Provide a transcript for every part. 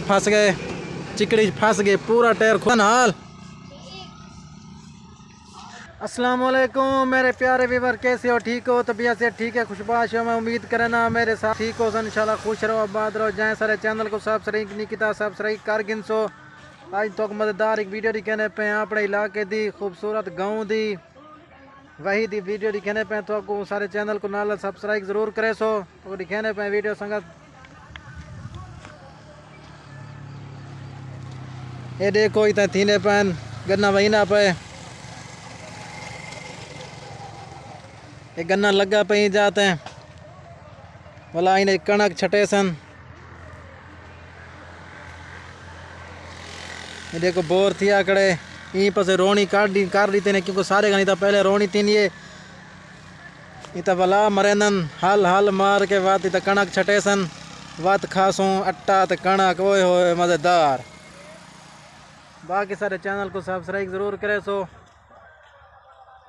फंस गए, चिकड़ी फंस गए, पूरा टायर खुला हाल। अस्सलाम वालेकुम मेरे प्यारे व्यूअर, कैसे हो? ठीक हो? तबीयत से ठीक है? खुशबाश हो? मैं उम्मीद करना मेरे साथ ठीक हो। इंशाल्लाह खुश रहो, आबाद रहो। जाए सारे चैनल को सब्सक्राइब नहीं किया, सब्सक्राइब कर गिनसो। आज तो मजेदार एक वीडियो दिखाने पे अपने इलाके दी खूबसूरत गाँव दी वही दी वीडियो दिखाने पे, तो आपको सारे चैनल को नाल सब्सक्राइब जरूर करे सो। तो दिखाने पे वीडियो संगत ये देखो इतना थीने पैन गन्ना वही ना पे ये गन्ना लगा पे ही जाते हैं वाला इन्हें कणक छटे सन। ये देखो बोर थी आकड़े यहीं पर से रोनी काट दी थी, क्योंकि सारे का नहीं था पहले रोनी थी। ये इतना भला मरेंदन हल हल मार के वात इतना कणक छटे सन, वात खासों अट्टा तो कणक ओए होए मज़ेदार। बाकी सारे चैनल को सब्सक्राइब ज़रूर करे सो।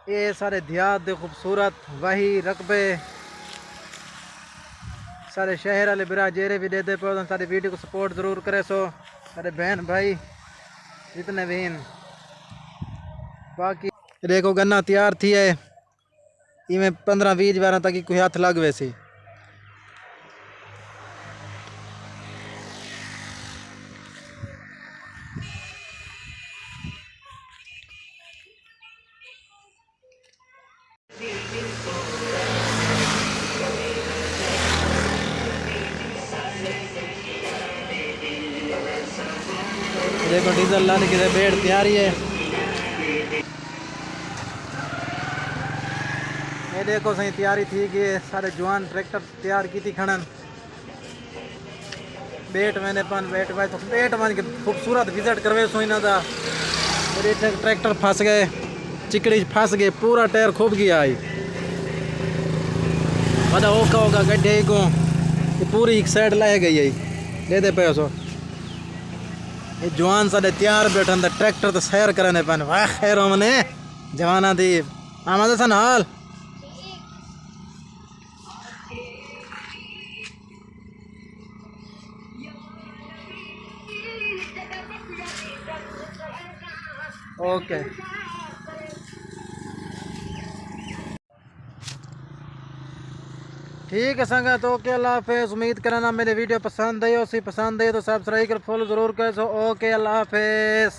ये सारे देहात दे खूबसूरत वही रकबे सारे शहर वाले बिरा जेरे भी देते पे सारे वीडियो को सपोर्ट ज़रूर करे सो सारे बहन भाई जितने भी हैं। बाकी देखो गन्ना तैयार थी है, इमें 15-20 बार तक कोई हाथ लग वैसे। देखो डीजल लाने की बेड़ तैयारी है। ये देखो सही तैयारी थी कि सारे जवान ट्रैक्टर तैयार की थी खनन बेट मैंने पन बेट भाई तो बेट मान के खूबसूरत विजिट करवे सो इना दा। और ये ट्रैक्टर फंस गए, चिकड़ी फंस गए, पूरा टायर खूब गया आई बड़ा ओका होगा गड्ढे को पूरी एक साइड ला गई है ले दे पे सो। ये जवान साढ़े तैयार बैठन दा ट्रैक्टर तो सैर करने पन वाह खैर हमने जवाना दी आमाद सन हाल। ओके ठीक है संगत, ओके अल्लाह हाफिज़। उम्मीद करना मेरे वीडियो पसंद आई हो, पसंद आई तो सब्सक्राइब कर फॉलो ज़रूर कर सो। ओके अल्लाह हाफिज़।